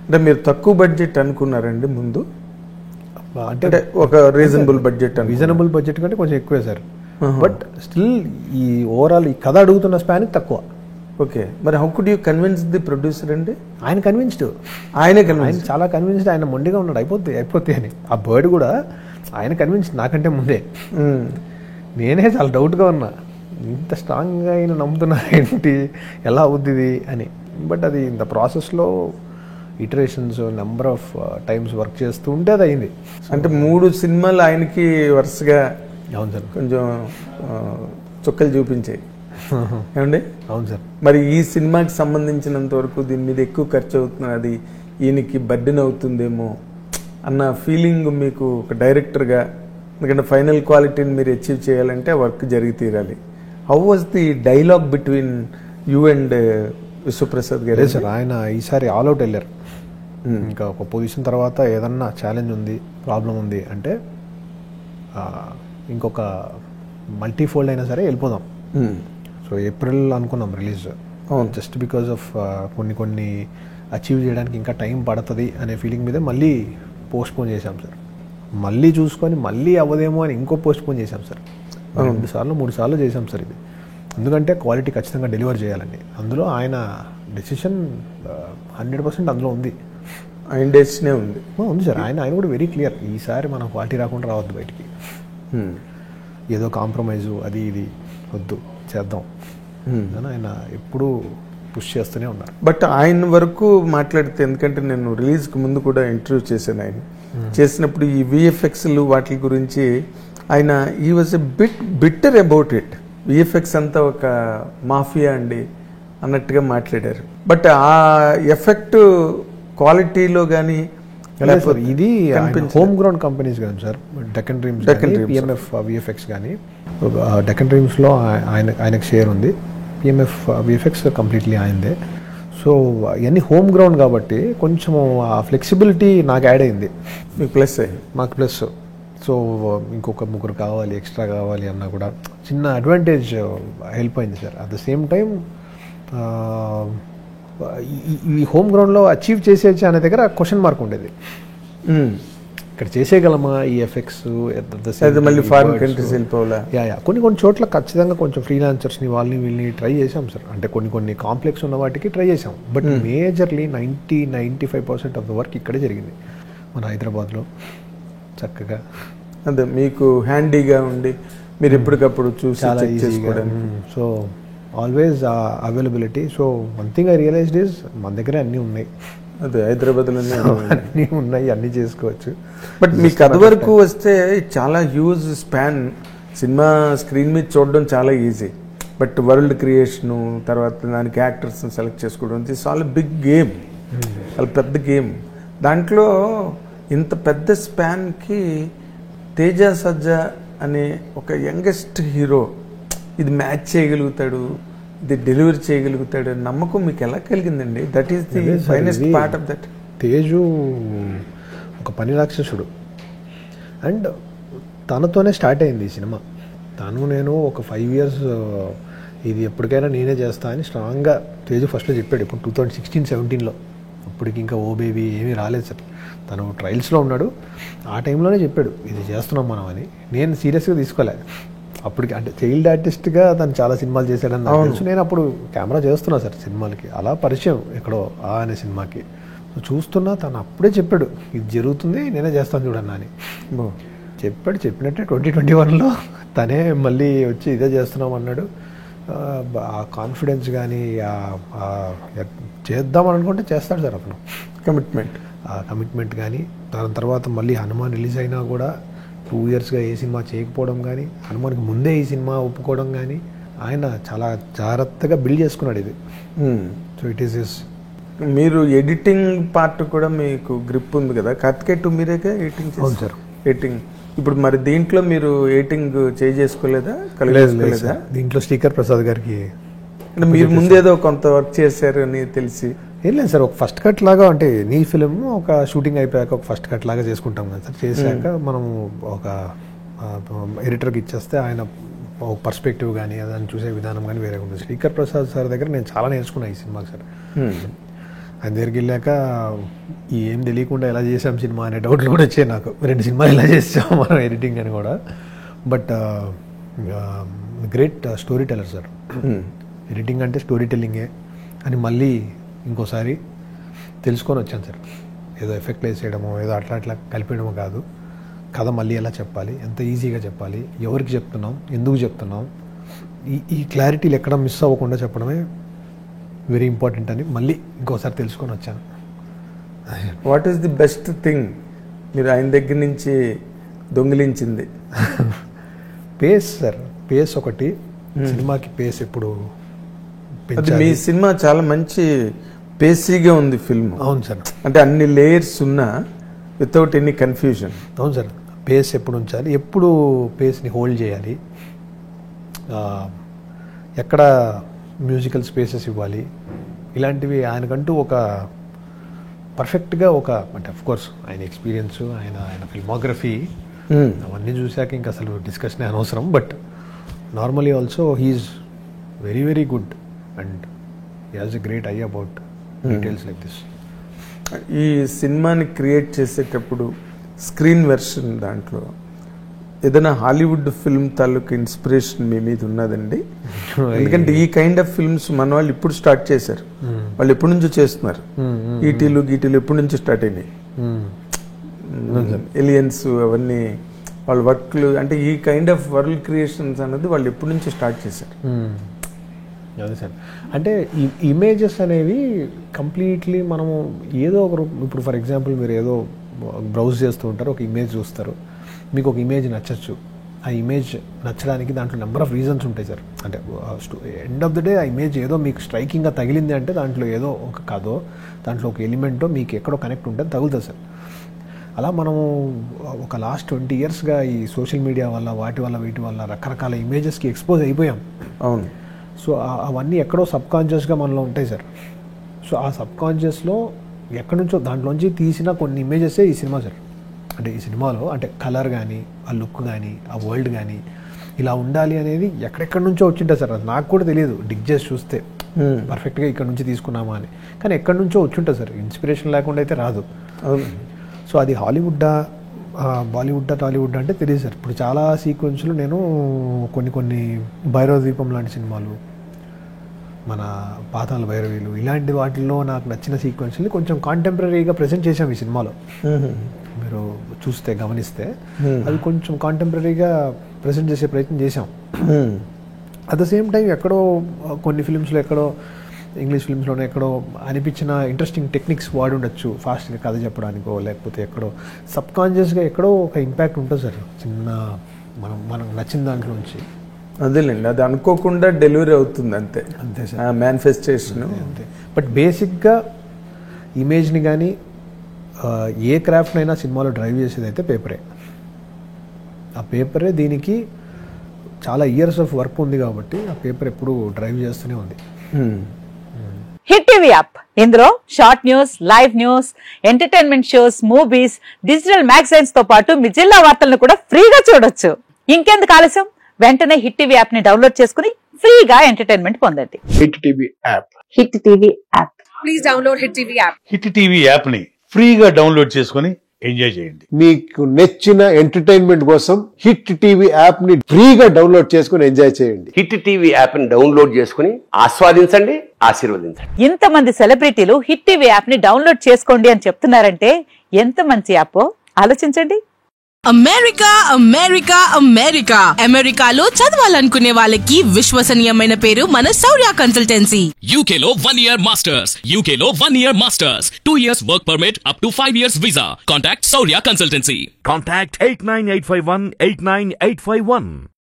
అంటే మీరు తక్కువ బడ్జెట్ అనుకున్నారండి ముందు? అంటే ఒక రీజనబుల్ బడ్జెట్ కంటే కొంచెం ఎక్కువే సార్. బట్ స్టిల్ ఈ ఓవరాల్ ఈ కథ అడుగుతున్న స్పాన్ తక్కువ. ఓకే, మరి how could you convince the producer అండి? ఆయన కన్విన్స్డ్, ఆయన చాలా కన్విన్స్డ్. ఆయన మొండిగా ఉన్నాడు అయిపోతే అని. ఆ బర్డ్ కూడా ఆయన కన్విన్స్డ్ నాకంటే ముందే. నేనే చాలా డౌట్గా ఉన్నా, ఇంత స్ట్రాంగ్గా ఆయన నమ్ముతున్నా ఏంటి, ఎలా అవుద్ది ఇది అని. బట్ అది ఇంత ప్రాసెస్లో iterations number of times work చేస్తూ ఉంటే అది అయింది. అంటే 3 సినిమాలు ఆయనకి వరుసగా అవును సార్ కొంచెం చుక్కలు చూపించాయి ఏమండి? అవును సార్. మరి ఈ సినిమాకి సంబంధించినంత వరకు దీని మీద ఎక్కువ ఖర్చు అవుతున్నది, ఈయనకి బర్డెన్ అవుతుందేమో అన్న ఫీలింగ్ మీకు ఒక డైరెక్టర్గా, ఎందుకంటే ఫైనల్ క్వాలిటీని మీరు అచీవ్ చేయాలంటే ఆ వర్క్ జరిగి తీరాలి. How was the dialogue between you and Vishwaprasad గారు? సార్ ఆయన ఈసారి ఆల్అవుట్ వెళ్ళారు. ఇంకా ఒక పొజిషన్ తర్వాత ఏదన్నా ఛాలెంజ్ ఉంది, ప్రాబ్లం ఉంది అంటే ఇంకొక మల్టీఫోల్డ్ అయినా సరే వెళ్ళిపోదాం. సో ఏప్రిల్ అనుకున్నాం రిలీజ్. జస్ట్ బికాజ్ ఆఫ్ కొన్ని అచీవ్ చేయడానికి ఇంకా టైం పడుతుంది అనే ఫీలింగ్ మీద మళ్ళీ పోస్ట్పోన్ చేశాం సార్. మళ్ళీ చూసుకొని మళ్ళీ అవ్వదేమో అని ఇంకో పోస్ట్పోన్ చేశాం సార్. 2 సార్లు 3 సార్లు చేశాం సార్ ఇది. ఎందుకంటే క్వాలిటీ ఖచ్చితంగా డెలివర్ చేయాలండి. అందులో ఆయన డెసిషన్ 100% అందులో ఉంది. ఆయన డెసిషనే ఉంది సార్. ఆయన కూడా వెరీ క్లియర్, ఈసారి మనం క్వాలిటీ రాకుండా రావద్దు బయటికి, ఏదో కాంప్రమైజు అది ఇది వద్దు, చేద్దాం అని ఆయన ఎప్పుడూ పుష్ చేస్తూనే ఉన్నారు. బట్ ఆయన వరకు మాట్లాడితే, ఎందుకంటే నేను రిలీజ్కి ముందు కూడా ఇంటర్వ్యూ చేశాను ఆయన, చేసినప్పుడు ఈ విఎఫ్ఎక్స్లు వాటి గురించి ఆయన ఈ was a bitter about it. VFX అంతా ఒక మాఫియా అండి అన్నట్టుగా మాట్లాడారు. బట్ ఆ ఎఫెక్ట్ క్వాలిటీలో కానీ ఇది హోమ్ గ్రౌండ్ కంపెనీస్ కానీ sir, Deccan dreams, PMF VFX కానీ. డెక్కన్ డ్రీమ్స్లో ఆయనకు షేర్ ఉంది, పిఎంఎఫ్ విఎఫ్ఎక్స్ కంప్లీట్లీ ఆయనదే. సో ఇవన్నీ హోమ్ గ్రౌండ్ కాబట్టి కొంచెం ఆ ఫ్లెక్సిబిలిటీ నాకు యాడ్ అయింది, మీకు ప్లస్ అయింది, మాకు ప్లస్. సో ఇంకొక 3 కావాలి, ఎక్స్ట్రా కావాలి అన్నా కూడా చిన్న అడ్వాంటేజ్ హెల్ప్ అయింది sir. At the same time ఈ హోమ్ గ్రౌండ్లో అచీవ్ చేసేయచ్చు అనే దగ్గర క్వశ్చన్ మార్క్ ఉండేది. ఇక్కడ చేసేయగలమా ఈ ఎఫెక్ట్స్, మళ్ళీ ఫారిన్ కంట్రీస్ వెళ్ళిపోవాలా? కొన్ని చోట్ల ఖచ్చితంగా కొంచెం ఫ్రీలాన్సర్స్ని వీళ్ళని ట్రై చేసాం సార్. అంటే కొన్ని కాంప్లెక్స్ ఉన్న వాటికి ట్రై చేసాం. But majorly 90-95% of the work ఇక్కడే జరిగింది మన హైదరాబాద్లో. చక్కగా అదే మీకు హ్యాండీగా ఉండి మీరు ఎప్పటికప్పుడు చూసి చెక్ చేసుకోవడానికి. So always availability. So one thing I realised is మన దగ్గర అన్నీ ఉన్నాయి. అదే హైదరాబాద్లో అన్నీ ఉన్నాయి, అన్నీ చేసుకోవచ్చు. బట్ మీ కథ వరకు వస్తే చాలా హ్యూజ్ స్పాన్. సినిమా స్క్రీన్ మీద చూడడం చాలా ఈజీ, బట్ వరల్డ్ క్రియేషను, తర్వాత దానికి యాక్టర్స్ని సెలెక్ట్ చేసుకోవడం, దిస్ ఆల్ బిగ్ గేమ్, చాలా పెద్ద గేమ్. దాంట్లో ఇంత పెద్ద స్పాన్కి తేజ సజ్జా అనే ఒక యంగెస్ట్ హీరో ఇది మ్యాచ్ చేయగలుగుతాడు, ఇది డెలివరీ చేయగలుగుతాడు నమ్మకం మీకు ఎలా కలిగిందండి? That is the finest part of that. Teju ఒక పని రాక్షసుడు, అండ్ తనతోనే స్టార్ట్ అయింది ఈ సినిమా. నేను ఒక 5 years ఇది ఎప్పటికైనా నేనే చేస్తా అని స్ట్రాంగ్గా తేజు ఫస్ట్లో చెప్పాడు. ఇప్పుడు 2016-17లో, అప్పటికి ఇంకా ఓ బేబీ ఏమీ రాలేదు సార్. తను ట్రయల్స్లో ఉన్నాడు. ఆ టైంలోనే చెప్పాడు ఇది చేస్తున్నాం మనం అని. నేను సీరియస్గా తీసుకోలేదు అప్పటికి. అంటే చైల్డ్ ఆర్టిస్ట్గా తను చాలా సినిమాలు చేశాడని నాకు తెలుసు. నేను అప్పుడు కెమెరా చేస్తున్నా సార్ సినిమాలకి, అలా పరిచయం ఎక్కడో అనే సినిమాకి. చూస్తున్నా తను అప్పుడే చెప్పాడు ఇది జరుగుతుంది, నేనే చేస్తాను చూడన్నా అని చెప్పినట్టే 2021లో తనే మళ్ళీ వచ్చి ఇదే చేస్తున్నాం అన్నాడు. ఆ కాన్ఫిడెన్స్ కానీ చేద్దామని అనుకుంటే చేస్తాడు సార్ అతను. కమిట్మెంట్ కానీ, దాని తర్వాత మళ్ళీ హనుమాన్ రిలీజ్ అయినా కూడా 2 yearsగా ఏ సినిమా చేయకపోవడం కానీ, హనుమాన్కి ముందే ఈ సినిమా ఒప్పుకోవడం కానీ, ఆయన చాలా జాగ్రత్తగా బిల్డ్ చేసుకున్నాడు ఇది. సో ఇట్ ఈస్ మీరు ఎడిటింగ్ పార్ట్ కూడా మీకు గ్రిప్ ఉంది కదా, కార్తికేయ మీరేగా ఎడిటింగ్ చేశారు సార్? ఎడిటింగ్ ఇప్పుడు మరి దీంట్లో మీరు ఎడిటింగ్ చేసుకోలేదా? లేదు, దీంట్లో శ్రీకర్ ప్రసాద్ గారికి అంటే మీరు ముందేదో కొంత వర్క్ చేశారు అని తెలిసి. ఏం లేదు సార్, ఒక ఫస్ట్ కట్ లాగా, అంటే నీ ఫిలిం ఒక షూటింగ్ అయిపోయాక ఒక ఫస్ట్ కట్ లాగా చేసుకుంటాం కదా సార్. చేశాక మనం ఒక ఎడిటర్కి ఇచ్చేస్తే ఆయన ఒక పర్స్పెక్టివ్ కానీ దాన్ని చూసే విధానం కానీ వేరే ఉంటుంది. శ్రీకర్ ప్రసాద్ సార్ దగ్గర నేను చాలా నేర్చుకున్నాను ఈ సినిమాకి సార్. ఆయన దగ్గరికి వెళ్ళాక ఏం తెలియకుండా ఎలా చేసాం సినిమా అనే డౌట్లు కూడా వచ్చాయి నాకు. 2 సినిమాలు ఎలా చేసాం మనం ఎడిటింగ్ అని కూడా. But great story teller sir. Editing అంటే స్టోరీ టెల్లింగే అని మళ్ళీ ఇంకోసారి తెలుసుకొని వచ్చాను సార్. ఏదో ఎఫెక్ట్ వేసేయడమో ఏదో అట్లా కలిపేయడమో కాదు, కథ మళ్ళీ ఎలా చెప్పాలి, ఎంత ఈజీగా చెప్పాలి, ఎవరికి చెప్తున్నాం, ఎందుకు చెప్తున్నాం, ఈ క్లారిటీలు ఎక్కడ మిస్ అవ్వకుండా చెప్పడమే వెరీ ఇంపార్టెంట్ అని మళ్ళీ ఇంకోసారి తెలుసుకొని వచ్చాను. What is the best thing మీరు ఆయన దగ్గర నుంచి దొంగిలించింది? Pace sir. పేస్ ఒకటి, సినిమాకి పేస్ ఎప్పుడు మీ సినిమా చాలా మంచి పేసీగా ఉంది ఫిల్మ్. అవును సార్. అంటే అన్ని లేయర్స్ ఉన్నా వితౌట్ ఎనీ కన్ఫ్యూజన్. అవును సార్. పేస్ ఎప్పుడు ఉంచాలి, ఎప్పుడు పేస్ని హోల్డ్ చేయాలి, ఎక్కడ మ్యూజికల్ స్పేసెస్ ఇవ్వాలి, ఇలాంటివి ఆయనకంటూ ఒక పర్ఫెక్ట్గా ఒక, అంటే అఫ్ కోర్స్ ఆయన ఎక్స్పీరియన్స్, ఆయన ఫిల్మోగ్రఫీ అవన్నీ చూశాక ఇంకా అసలు డిస్కషన్ అనవసరం. But normally also he's very very good and he has a great eye about details like this. ఈ సినిమాని క్రియేట్ చేసేటప్పుడు స్క్రీన్ వెర్షన్ దాంట్లో ఏదైనా హాలీవుడ్ ఫిల్మ్ తాలూకు ఇన్స్పిరేషన్ మీ మీద ఉన్నదండి? ఎందుకంటే ఈ కైండ్ ఆఫ్ ఫిల్మ్స్ మన వాళ్ళు ఇప్పుడు స్టార్ట్ చేశారు, వాళ్ళు ఎప్పటి నుంచో చేస్తున్నారు. ఈటీలు గీటీలు ఎప్పటి నుంచో స్టార్ట్ అయినాయి, ఎలియన్స్ అవన్నీ వాళ్ళ వర్క్లు. అంటే ఈ కైండ్ ఆఫ్ వరల్డ్ క్రియేషన్స్ అన్నది వాళ్ళు ఎప్పటి నుంచో స్టార్ట్ చేశారు. అదే సార్. అంటే ఈ ఇమేజెస్ అనేవి కంప్లీట్లీ మనము ఏదో ఒక, ఇప్పుడు ఫర్ ఎగ్జాంపుల్ మీరు ఏదో బ్రౌజ్ చేస్తూ ఉంటారు, ఒక ఇమేజ్ చూస్తారు, మీకు ఒక ఇమేజ్ నచ్చచ్చు. ఆ ఇమేజ్ నచ్చడానికి దాంట్లో నెంబర్ ఆఫ్ రీజన్స్ ఉంటాయి సార్. అంటే ఎండ్ ఆఫ్ ద డే ఆ ఇమేజ్ ఏదో మీకు స్ట్రైకింగ్గా తగిలింది అంటే దాంట్లో ఏదో ఒక కథో, దాంట్లో ఒక ఎలిమెంటో మీకు ఎక్కడో కనెక్ట్ ఉంటుంది, తగులుతుంది సార్. అలా మనము ఒక లాస్ట్ 20 yearsగా ఈ సోషల్ మీడియా వల్ల, వాటి వల్ల, వీటి వల్ల రకరకాల ఇమేజెస్కి ఎక్స్పోజ్ అయిపోయాం. అవును. సో అవన్నీ ఎక్కడో సబ్కాన్షియస్గా మనలో ఉంటాయి సార్. సో ఆ సబ్కాన్షియస్లో ఎక్కడి నుంచో దాంట్లోంచి తీసిన కొన్ని ఇమేజెసే ఈ సినిమా సార్. అంటే ఈ సినిమాలో అంటే కలర్ కానీ, ఆ లుక్ కానీ, ఆ వరల్డ్ కానీ ఇలా ఉండాలి అనేది ఎక్కడెక్కడి నుంచో వచ్చింటాయి సార్. అది నాకు కూడా తెలియదు, డిగ్ చేసి చూస్తే పర్ఫెక్ట్గా ఇక్కడ నుంచి తీసుకున్నామా అని. కానీ ఎక్కడి నుంచో వచ్చింటుంది సార్, ఇన్స్పిరేషన్ లేకుండా అయితే రాదు. సో అది హాలీవుడ్డా, బాలీవుడ్డా, టాలీవుడ్ అంటే తెలియదు సార్. ఇప్పుడు చాలా సీక్వెన్స్లు నేను కొన్ని భైరవ ద్వీపం లాంటి సినిమాలు, మన పాతాళ భైరవీలు, ఇలాంటి వాటిల్లో నాకు నచ్చిన సీక్వెన్స్ని కొంచెం కాంటెంపరీగా ప్రజెంట్ చేసాం ఈ సినిమాలో. మీరు చూస్తే గమనిస్తే అవి కొంచెం కాంటెంపరీగా ప్రజెంట్ చేసే ప్రయత్నం చేసాం. అట్ ద సేమ్ టైం ఎక్కడో కొన్ని ఫిలిమ్స్లో, ఎక్కడో ఇంగ్లీష్ ఫిల్మ్స్లోనే ఎక్కడో అనిపించిన ఇంట్రెస్టింగ్ టెక్నిక్స్ వాడి ఉండొచ్చు ఫాస్ట్గా కథ చెప్పడానికో, లేకపోతే ఎక్కడో సబ్కాన్షియస్గా ఎక్కడో ఒక ఇంపాక్ట్ ఉంటుంది సార్ చిన్న మనకు నచ్చిన దాంట్లోంచి. అదేలేండి, అది అనుకోకుండా డెలివరీ అవుతుంది అంతే. అంతే సార్, మేనిఫెస్టేషన్ అంతే. బట్ బేసిక్గా ఇమేజ్ని కానీ ఏ క్రాఫ్ట్నైనా సినిమాలో డ్రైవ్ చేసేది అయితే పేపరే. ఆ పేపరే దీనికి చాలా ఇయర్స్ ఆఫ్ వర్క్ ఉంది కాబట్టి ఆ పేపర్ ఎప్పుడు డ్రైవ్ చేస్తూనే ఉంది. హిట్ టీవీ యాప్, ఇందులో short news, live news, entertainment shows, movies, digital magazines తో పాటు మీ జిల్లా వార్తలను కూడా ఫ్రీగా చూడొచ్చు. ఇంకెందుకు ఆలస్యం, వెంటనే హిట్ టీవీ యాప్ ని డౌన్లోడ్ చేసుకుని ఫ్రీగా ఎంటర్టైన్మెంట్ పొందండి. Hit TV app, hit TV app, please download hit TV app. Hit TV app ని ఫ్రీగా డౌన్లోడ్ చేసుకుని ఎంజాయ్ చేయండి. మీకు నచ్చిన ఎంటర్టైన్మెంట్ కోసం హిట్ టీవీ యాప్ ని ఫ్రీగా డౌన్లోడ్ చేసుకుని ఎంజాయ్ చేయండి. హిట్ టీవీ యాప్ ని డౌన్లోడ్ చేసుకుని ఆస్వాదించండి, ఆశీర్వదించండి. ఇంతమంది సెలబ్రిటీలు హిట్ టీవీ యాప్ ని డౌన్లోడ్ చేసుకోండి అని చెప్తున్నారంటే ఎంత మంచి యాప్ ఆలోచించండి. అమెరికా అమెరికా అమెరికా అమెరికాలో చదవాలనుకునే వాళ్ళకి విశ్వసనీయమైన పేరు మన శౌర్య కన్సల్టెన్సీ. UK లో 1 year masters, UK లో 1 year masters, 2 years work permit up to 5 years visa. Contact Saurya Consultancy. Contact 89851 89851.